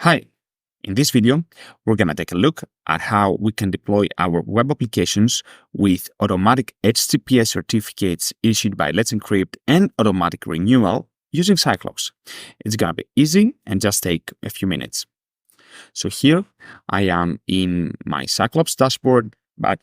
Hi, in this video, we're going to take a look at how we can deploy our web applications with automatic HTTPS certificates issued by Let's Encrypt and automatic renewal using Cyclops. It's going to be easy and just take a few minutes. So here I am in my Cyclops dashboard, but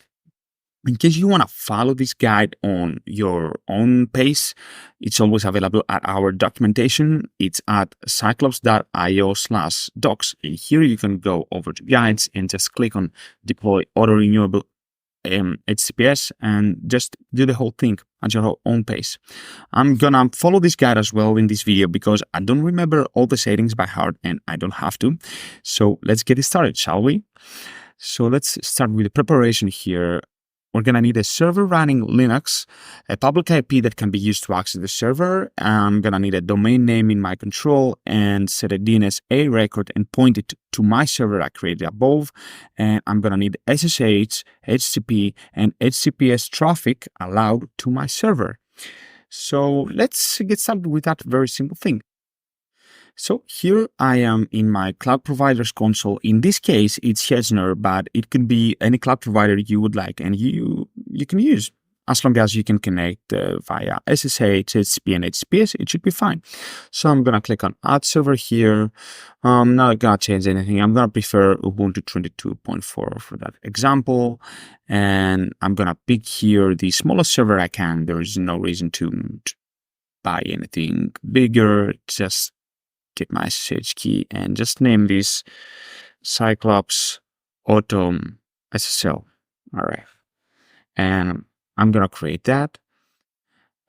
in case you want to follow this guide on your own pace, it's always available at our documentation. It's at cyclops.io/docs. And here you can go over to guides and just click on deploy auto-renewable HTTPS and just do the whole thing at your own pace. I'm gonna follow this guide as well in this video because I don't remember all the settings by heart and I don't have to. So let's get started, shall we? So let's start with the preparation here. We're going to need a server running Linux, a public IP that can be used to access the server. I'm going to need a domain name in my control and set a DNS-A record and point it to my server I created above. And I'm going to need SSH, HTTP, and HTTPS traffic allowed to my server. So let's get started with that very simple thing. So here I am in my cloud provider's console. In this case, it's Hedgener, but it could be any cloud provider you would like and you can use. As long as you can connect via SSH, HTTP, and HTTPS, it should be fine. So I'm going to click on Add Server here. I'm not going to change anything. I'm going to prefer Ubuntu 22.4 for that example. And I'm going to pick here the smallest server I can. There is no reason to buy anything bigger. Just get my SSH key and just name this Cyclops auto-ssl. All right. And I'm going to create that.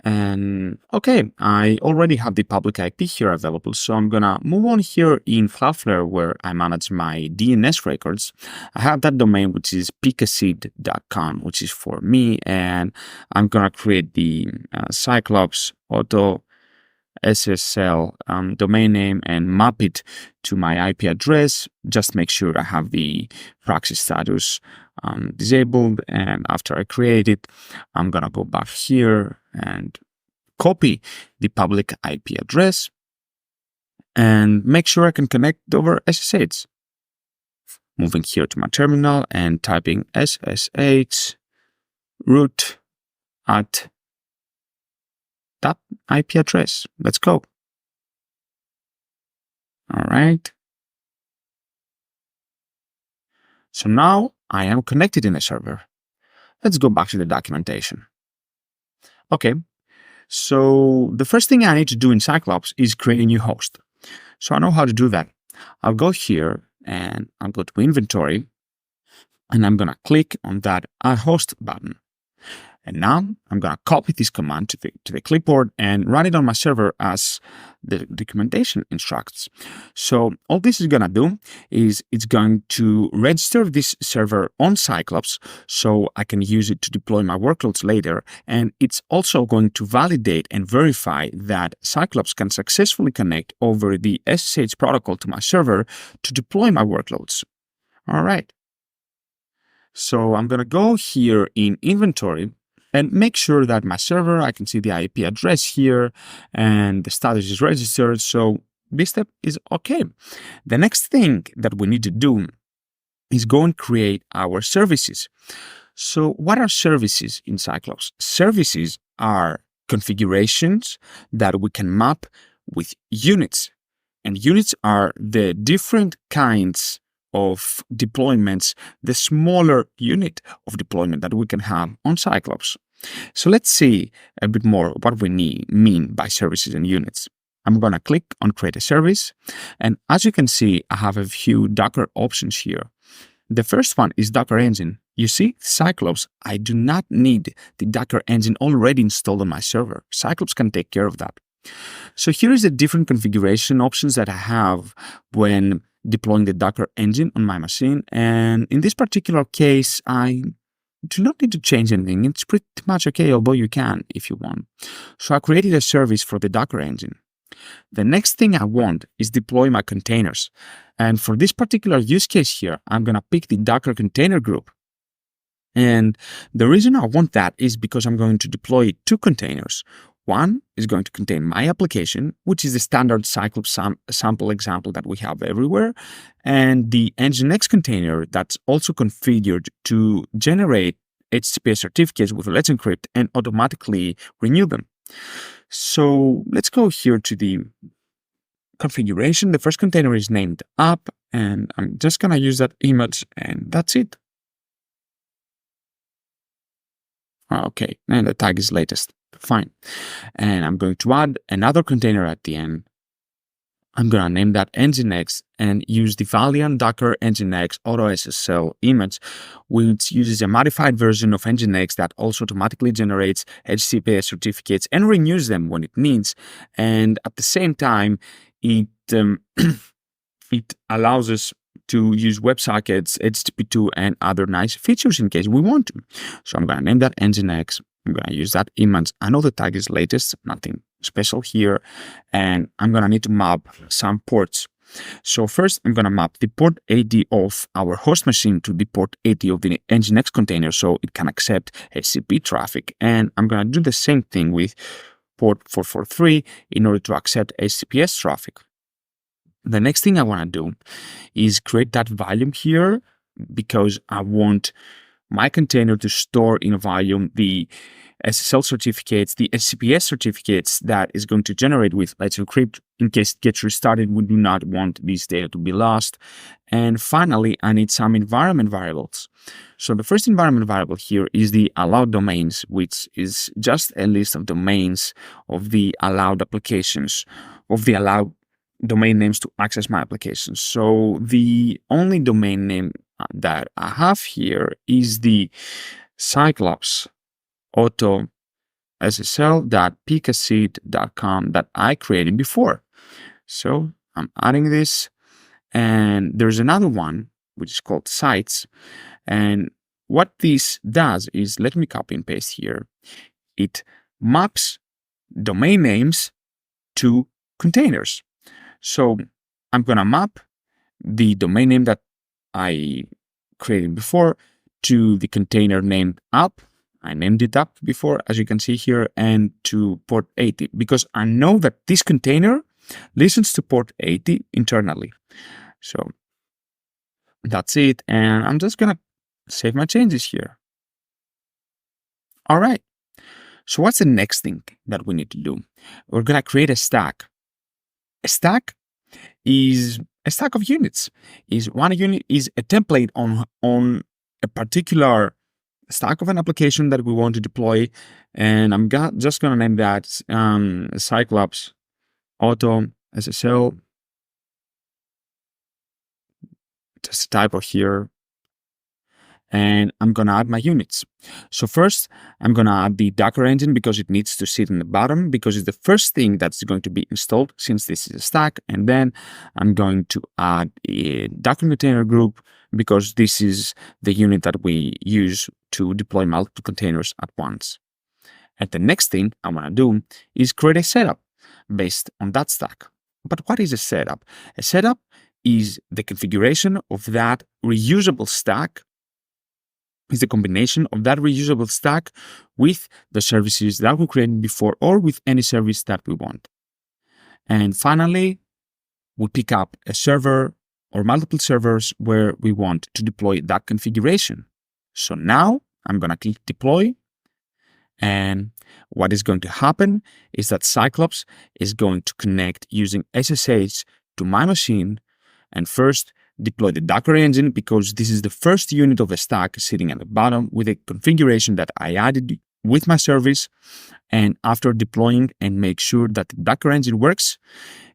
And okay, I already have the public IP here available. So I'm going to move on here in Cloudflare where I manage my DNS records. I have that domain, which is picacid.com, which is for me. And I'm going to create the Cyclops auto-ssl domain name and map it to my IP address. Just make sure I have the proxy status disabled. And after I create it, I'm going to go back here and copy the public IP address and make sure I can connect over SSH. Moving here to my terminal and typing SSH root at that IP address. Let's go. All right. So now I am connected in a server. Let's go back to the documentation. Okay. So the first thing I need to do in Cyclops is create a new host. So I know how to do that. I'll go here and I'll go to inventory and I'm going to click on that Add Host button. And now I'm going to copy this command to the clipboard and run it on my server as the documentation instructs. So all this is going to do is it's going to register this server on Cyclops so I can use it to deploy my workloads later. And it's also going to validate and verify that Cyclops can successfully connect over the SSH protocol to my server to deploy my workloads. All right. So I'm going to go here in inventory and make sure that my server, I can see the IP address here and the status is registered. So this step is okay. The next thing that we need to do is go and create our services. So what are services in Cyclops? Services are configurations that we can map with units. And units are the different kinds of deployments, the smaller unit of deployment that we can have on Cyclops. So let's see a bit more what we mean by services and units. I'm going to click on create a service. And as you can see, I have a few Docker options here. The first one is Docker engine. You see, Cyclops, I do not need the Docker engine already installed on my server. Cyclops can take care of that. So here is the different configuration options that I have when deploying the Docker engine on my machine. And in this particular case, I do not need to change anything. It's pretty much okay, although you can if you want. So I created a service for the Docker engine. The next thing I want is deploy my containers. And for this particular use case here, I'm going to pick the Docker container group. And the reason I want that is because I'm going to deploy 2 containers. One is going to contain my application, which is the standard Cyclops sample example that we have everywhere, and the Nginx container that's also configured to generate HTTPS certificates with Let's Encrypt and automatically renew them. So let's go here to the configuration. The first container is named app, and I'm just going to use that image, and that's it. Okay, and the tag is latest. Fine. And I'm going to add another container at the end. I'm going to name that nginx and use the Valiant docker-nginx-auto-ssl image, which uses a modified version of nginx that also automatically generates HTTPS certificates and renews them when it needs. And at the same time, it it allows us to use WebSockets, HTTP2, and other nice features in case we want to. So I'm going to name that nginx. I'm going to use that image. I know the tag is latest, nothing special here. And I'm going to need to map some ports. So first, I'm going to map the port 80 of our host machine to the port 80 of the nginx container so it can accept HTTP traffic. And I'm going to do the same thing with port 443 in order to accept HTTPS traffic. The next thing I want to do is create that volume here because I want my container to store in a volume the SSL certificates, the HTTPS certificates that is going to generate with Let's Encrypt. In case it gets restarted, we do not want this data to be lost. And finally, I need some environment variables. So the first environment variable here is the allowed domains, which is just a list of domains of the allowed applications, of the allowed domain names to access my applications. So the only domain name that I have here is the Cycleops auto-ssl.picacid.com that I created before. So I'm adding this, and there's another one which is called sites. And what this does is, let me copy and paste here. It maps domain names to containers. So I'm going to map the domain name that I created before to the container named app. I named it app before, as you can see here, and to port 80, because I know that this container listens to port 80 internally. So that's it. And I'm just going to save my changes here. All right. So what's the next thing that we need to do? We're going to create a stack. A stack is a stack of units. Is one unit is a template on a particular stack of an application that we want to deploy, and I'm just going to name that Cyclops auto-ssl. Just a typo here. And I'm going to add my units. So first, I'm going to add the Docker engine because it needs to sit in the bottom because it's the first thing that's going to be installed since this is a stack. And then I'm going to add a Docker container group because this is the unit that we use to deploy multiple containers at once. And the next thing I want to do is create a setup based on that stack. But what is a setup? A setup is the configuration of that reusable stack, is the combination of that reusable stack with the services that we created before or with any service that we want. And finally, we pick up a server or multiple servers where we want to deploy that configuration. So now I'm going to click deploy. And what is going to happen is that Cyclops is going to connect using SSH to my machine and first deploy the Docker engine because this is the first unit of a stack sitting at the bottom with a configuration that I added with my service. And after deploying and make sure that the Docker engine works,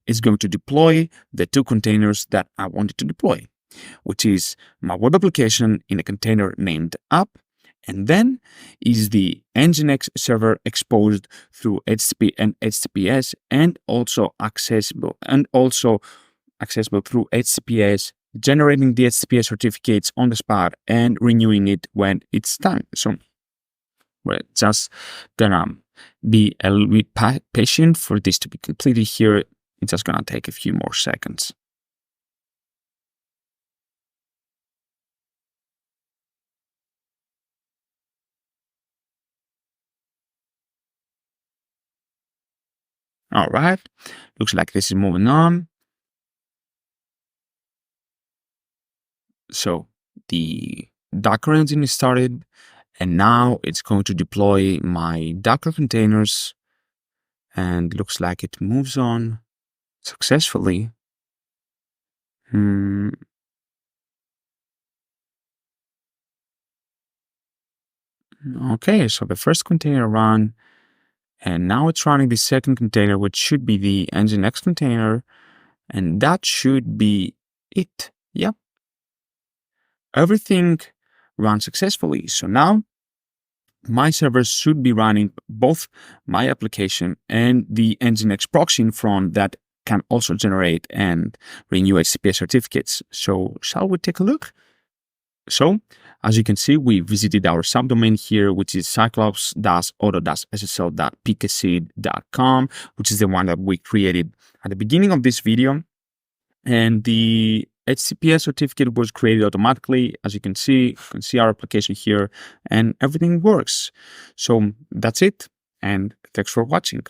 it's going to deploy the two containers that I wanted to deploy, which is my web application in a container named app, and then is the Nginx server exposed through HTTP and HTTPS and also accessible through HTTPS, generating the HTTPS certificates on the spot and renewing it when it's time. So we're just gonna be a little bit patient for this to be completed here. It's just gonna take a few more seconds. All right, looks like this is moving on. So the Docker engine is started, and now it's going to deploy my Docker containers, and looks like it moves on successfully. Okay, so the first container ran, and now it's running the second container, which should be the nginx container, and that should be it. Yep. Everything ran successfully. So now my servers should be running both my application and the nginx proxy from that can also generate and renew HTTPS certificates. So shall we take a look? So as you can see, we visited our subdomain here, which is cycleops-auto-ssl.pkseed.com, which is the one that we created at the beginning of this video. And the HTTPS certificate was created automatically. As you can see our application here, and everything works. So that's it. And thanks for watching.